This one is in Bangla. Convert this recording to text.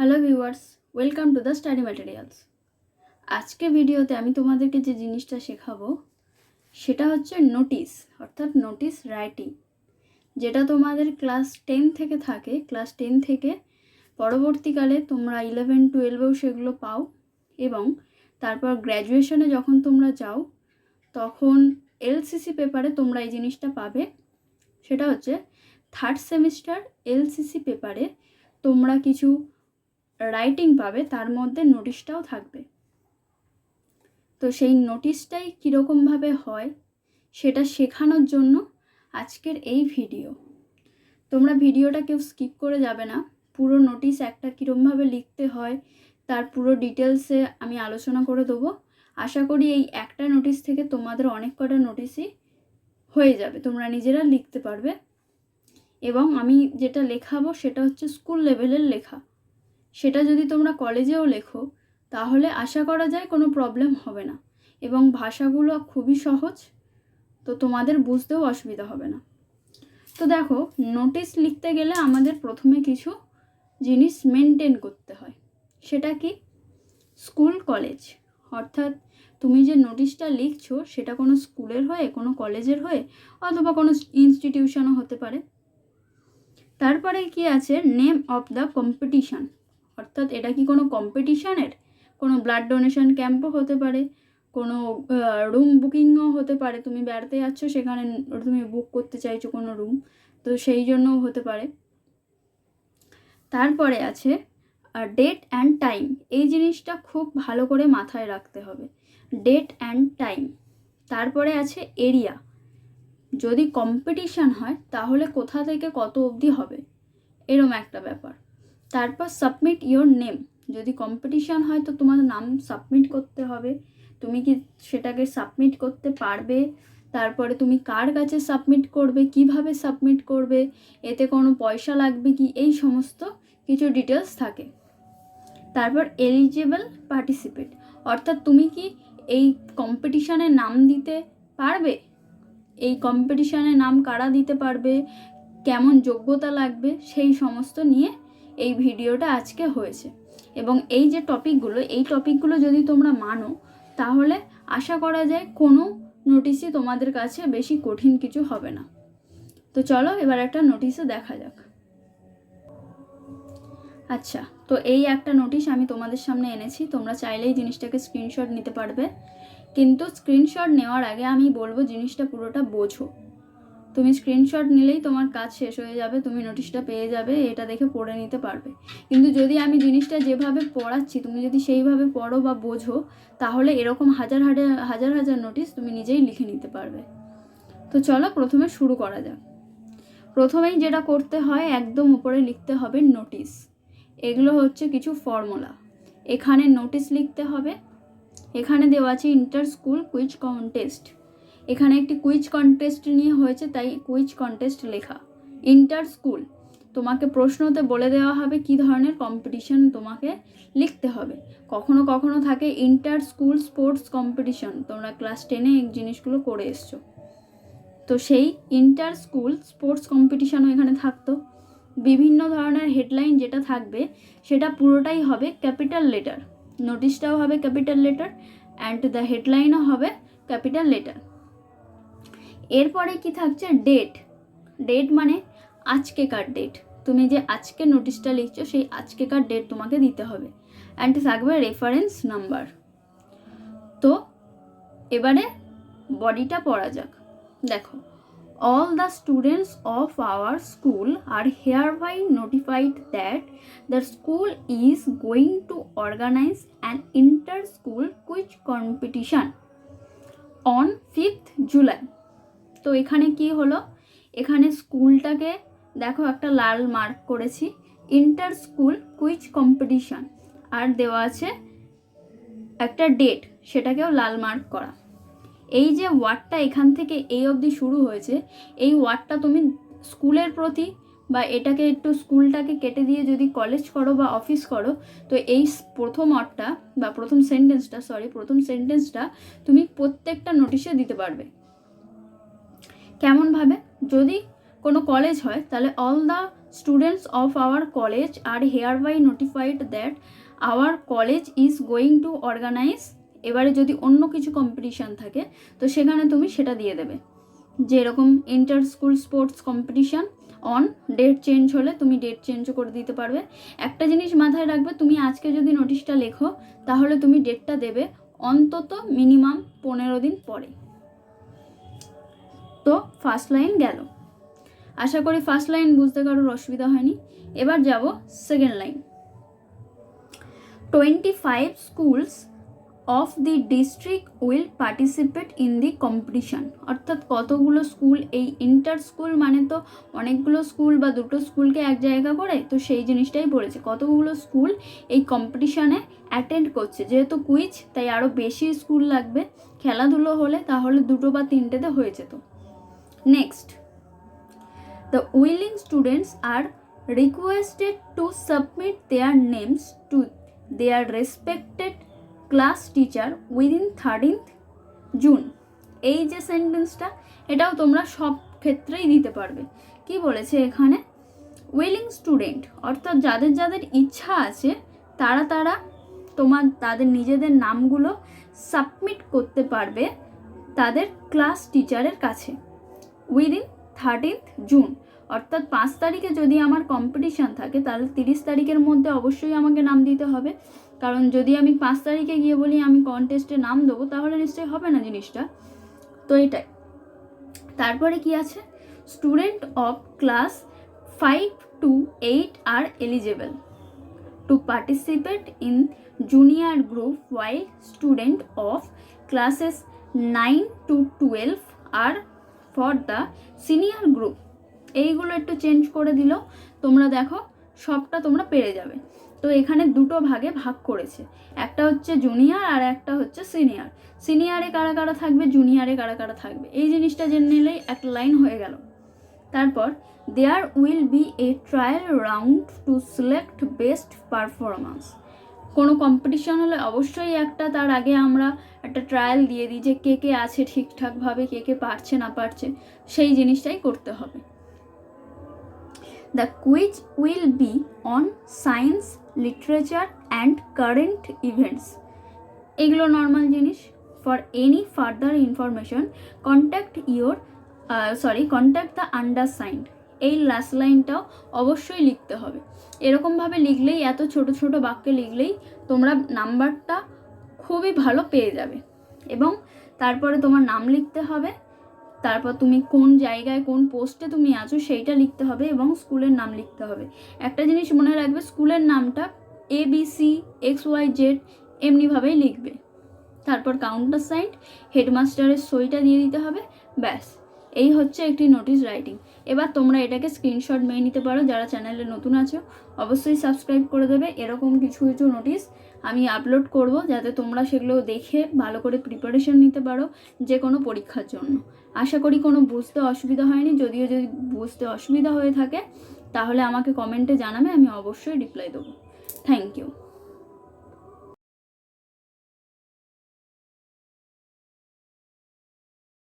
Hello viewers, welcome to the study materials. আজকে ভিডিওতে আমি তোমাদেরকে যে জিনিসটা শেখাবো সেটা হচ্ছে নোটিশ, অর্থাৎ নোটিশ রাইটিং, যেটা তোমাদের ক্লাস 10 থেকে থাকে। ক্লাস 10 থেকে পরবর্তীকালে তোমরা 11-12এও সেগুলো পাও, এবং তারপর গ্র্যাজুয়েশনে যখন তোমরা যাও তখন এলসিসি পেপারে তোমরা এই জিনিসটা পাবে। সেটা হচ্ছে থার্ড সেমিস্টার এলসিসি পেপারে তোমরা কিছু রাইটিং পাবে, তার মধ্যে নোটিশটাও থাকবে। তো সেই নোটিশটাই কীরকমভাবে হয় সেটা শেখানোর জন্য আজকের এই ভিডিও। তোমরা ভিডিওটা কেউ স্কিপ করে যাবে না, পুরো নোটিশ একটা কীরকমভাবে লিখতে হয় তার পুরো ডিটেলসে আমি আলোচনা করে দেবো। আশা করি এই একটা নোটিশ থেকে তোমাদের অনেক কটা নোটিশই হয়ে যাবে, তোমরা নিজেরা লিখতে পারবে। এবং আমি যেটা লেখাবো সেটা হচ্ছে স্কুল লেভেলের লেখা। সেটা যদি তোমরা কলেজেও লেখো তাহলে আশা করা যায় কোনো প্রবলেম হবে না, এবং ভাষাগুলো খুবই সহজ, তো তোমাদের বুঝতেও অসুবিধা হবে না। তো দেখো, নোটিশ লিখতে গেলে আমাদের প্রথমে কিছু জিনিস মেনটেন করতে হয়। সেটা কি? স্কুল কলেজ, অর্থাৎ তুমি যে নোটিশটা লিখছো সেটা কোনো স্কুলের হয়ে, কোনো কলেজের হয়ে, অথবা কোনো ইনস্টিটিউশনও হতে পারে। তারপরে কি আছে? নেম অফ দ্য কম্পিটিশান, অর্থাৎ এটা কি কোনো কম্পিটিশানের, কোনো ব্লাড ডোনেশন ক্যাম্পও হতে পারে, কোনো রুম বুকিংও হতে পারে। তুমি বেড়াতে যাচ্ছ, সেখানে তুমি বুক করতে চাইছো কোনো রুম, তো সেই জন্যও হতে পারে। তারপরে আছে ডেট অ্যান্ড টাইম। এই জিনিসটা খুব ভালো করে মাথায় রাখতে হবে, ডেট অ্যান্ড টাইম। তারপরে আছে এরিয়া, যদি কম্পিটিশান হয় তাহলে কোথা থেকে কত অবধি হবে, এরম একটা ব্যাপার। তারপর সাবমিট ইয়োর নেম, যদি কম্পিটিশান হয় তো তোমার নাম সাবমিট করতে হবে, তুমি কি সেটাকে সাবমিট করতে পারবে। তারপরে তুমি কার কাছে সাবমিট করবে, কিভাবে সাবমিট করবে, এতে কোনো পয়সা লাগবে কি, এই সমস্ত কিছু ডিটেলস থাকে। তারপর এলিজিবল পার্টিসিপেট, অর্থাৎ তুমি কি এই কম্পিটিশানে নাম দিতে পারবে, এই কম্পিটিশানে নাম কারা দিতে পারবে, কেমন যোগ্যতা লাগবে, সেই সমস্ত নিয়ে এই ভিডিওটা আজকে হয়েছে। এবং এই যে টপিকগুলো যদি তোমরা মানো তাহলে আশা করা যায় কোনো নোটিশই তোমাদের কাছে বেশি কঠিন কিছু হবে না। তো চলো এবার একটা নোটিশে দেখা যাক। আচ্ছা, তো এই একটা নোটিশ আমি তোমাদের সামনে এনেছি, তোমরা চাইলেই জিনিসটাকে স্ক্রিনশট নিতে পারবে, কিন্তু স্ক্রিনশট নেওয়ার আগে আমি বলবো জিনিসটা পুরোটা বোঝো। তুমি স্ক্রিনশট নিলেই তোমার কাজ শেষ হয়ে যাবে, তুমি নোটিশটা পেয়ে যাবে, এটা দেখে পড়ে নিতে পারবে। কিন্তু যদি আমি জিনিসটা যেভাবে পড়াচ্ছি তুমি যদি সেইভাবে পড়ো বা বোঝো, তাহলে এরকম হাজার হাজার নোটিশ তুমি নিজেই লিখে নিতে পারবে। তো চলো প্রথমে শুরু করা যাক। প্রথমেই যেটা করতে হয়, একদম উপরে লিখতে হবে নোটিশ। এগুলো হচ্ছে কিছু ফর্মুলা। এখানে নোটিশ লিখতে হবে, এখানে দেওয়া আছে ইন্টার স্কুল কুইজ কন্টেস্ট, এখানে একটি কুইজ কন্টেস্ট নিয়ে হয়েছে তাই কুইজ কন্টেস্ট লেখা। ইন্টার স্কুল, তোমাকে প্রশ্নতে বলে দেওয়া হবে কি ধরনের কম্পিটিশন তোমাকে লিখতে হবে। কখনো কখনো থাকে ইন্টার স্কুল স্পোর্টস কম্পিটিশন, তোমরা ক্লাস 10-এ এই জিনিসগুলো করে এসছো, তো সেই ইন্টার স্কুল স্পোর্টস কম্পিটিশনও এখানে থাকতো। বিভিন্ন ধরনের হেডলাইন যেটা থাকবে সেটা পুরোটাই হবে ক্যাপিটাল লেটার, নোটিশটাও হবে ক্যাপিটাল লেটার অ্যান্ড দ্য হেডলাইনও হবে ক্যাপিটাল লেটার। এরপরে কি থাকছে? ডেট। ডেট মানে আজকেকার ডেট, তুমি যে আজকে নোটিশটা লিখছো সেই আজকেকার ডেট তোমাকে দিতে হবে, অ্যান্ড থাকবে রেফারেন্স নাম্বার। তো এবারে বডিটা পড়া যাক। দেখো, all the students of our school are hereby notified that the school is going to organize an inter-school quiz competition on 5th July। তো এখানে কি হলো? এখানে স্কুলটাকে দেখো একটা লাল মার্ক করেছি, ইন্টার স্কুল কুইজ কম্পিটিশন, আর দেওয়া আছে একটা ডেট, সেটাকেও লাল মার্ক করা। এই যে ওয়ার্ডটা এখান থেকে এই অবধি শুরু হয়েছে, এই ওয়ার্ডটা তুমি স্কুলের প্রতি, বা এটাকে একটু স্কুলটাকে কেটে দিয়ে যদি কলেজ করো বা অফিস করো, তো এই প্রথম ওয়ার্ডটা বা প্রথম সেন্টেন্সটা তুমি প্রত্যেকটা নোটিশে দিতে পারবে। কেমনভাবে? যদি কোনো কলেজ হয় তাহলে all the students of our college are hereby notified that our college is going to organise. এবারে যদি অন্য কিছু কম্পিটিশান থাকে তো সেখানে তুমি সেটা দিয়ে দেবে, যেরকম inter school sports competition on, date change হলে তুমি ডেট চেঞ্জও করে দিতে পারবে। একটা জিনিস মাথায় রাখবে, তুমি আজকে যদি নোটিশটা লেখো তাহলে তুমি ডেটটা দেবে অন্তত মিনিমাম 15 দিন পরে। তো ফার্স্ট লাইন গেল, আশা করি ফার্স্ট লাইন বুঝতে কারোর অসুবিধা হয়নি। এবার যাব second line. 25 schools of the district will participate in the competition। অর্থাৎ কতগুলো স্কুল, এই ইন্টার স্কুল মানে তো অনেকগুলো স্কুল বা দুটো স্কুলকে এক জায়গা করে, তো সেই জিনিসটাই বলেছে কতগুলো স্কুল এই কম্পিটিশানে অ্যাটেন্ড করছে। যেহেতু কুইজ তাই আরও বেশি স্কুল লাগবে, খেলাধুলো হলে তাহলে 2 বা 3টেতে হয়ে যেত। Next, the willing students are requested to submit their names to their respected class teacher within 13th June. এই যে সেন্টেন্সটা, এটাও তোমরা সব ক্ষেত্রেই দিতে পারবে। কি বলেছে এখানে, উইলিং স্টুডেন্ট অর্থাৎ যাদের যাদের ইচ্ছা আছে তারা তাদের নিজেদের নামগুলো সাবমিট করতে পারবে তাদের ক্লাস টিচারের কাছে উইদিন 13th জুন। অর্থাৎ 5 তারিখে যদি আমার কম্পিটিশান থাকে তাহলে 30 তারিখের মধ্যে অবশ্যই আমাকে নাম দিতে হবে, কারণ যদি আমি 5 তারিখে গিয়ে বলি আমি কন্টেস্টে নাম দেবো তাহলে নিশ্চয়ই হবে না জিনিসটা। তো এটাই। তারপরে কি আছে, স্টুডেন্ট অফ ক্লাস 5 to 8 আর eligible to participate in junior group while student of classes 9 to 12 are for the senior group. এইগুলো একটু চেঞ্জ করে দিল, তোমরা দেখো সবটা তোমরা পেরে যাবে। তো এখানে 2টো ভাগে ভাগ করেছে, একটা হচ্ছে জুনিয়র আর একটা হচ্ছে সিনিয়র। সিনিয়রে কারা কারা থাকবে, জুনিয়রে কারা কারা থাকবে, এই জিনিসটা জেনে নিলেই একটা লাইন হয়ে গেল। তারপর there will be a trial round to select best performance. কোনো কম্পিটিশন হলে অবশ্যই তার আগে আমরা একটা ট্রায়াল দিয়ে দিই যে কে কে আছে ঠিকঠাকভাবে, কে কে পারছে না পারছে, সেই জিনিসটাই করতে হবে। The quiz will be on science, literature and current events। এগুলো নর্মাল জিনিস। For any further information contact the undersigned। এই লাস্ট লাইনটাও অবশ্যই লিখতে হবে। এরকমভাবে লিখলেই, এত ছোট ছোট বাক্যে লিখলেই তোমরা নাম্বারটা খুবই ভালো পেয়ে যাবে। এবং তারপরে তোমার নাম লিখতে হবে, তারপর তুমি কোন জায়গায় কোন পোস্টে তুমি আছো সেইটা লিখতে হবে এবং স্কুলের নাম লিখতে হবে। একটা জিনিস মনে রাখবে, স্কুলের নামটা ABC XYZ এমনিভাবেই লিখবে। তারপর কাউন্টার সাইন্ড, হেডমাস্টারের সইটা দিয়ে দিতে হবে, ব্যাস। এই হচ্ছে একটি নোটিশ রাইটিং। এবার তোমরা এটাকে স্ক্রিনশট মেয়ে নিতে পারো। যারা চ্যানেলে নতুন আছো অবশ্যই সাবস্ক্রাইব করে দেবে। এরকম কিছু কিছু নোটিশ আমি আপলোড করব যাতে তোমরা সেগুলো দেখে ভালো করে প্রিপারেশন নিতে পারো যে কোনো পরীক্ষার জন্য। আশা করি কোনো বুঝতে অসুবিধা হয়নি। যদি বুঝতে অসুবিধা হয়ে থাকে তাহলে আমাকে কমেন্টে জানাবে, আমি অবশ্যই রিপ্লাই দেবো। Thank you.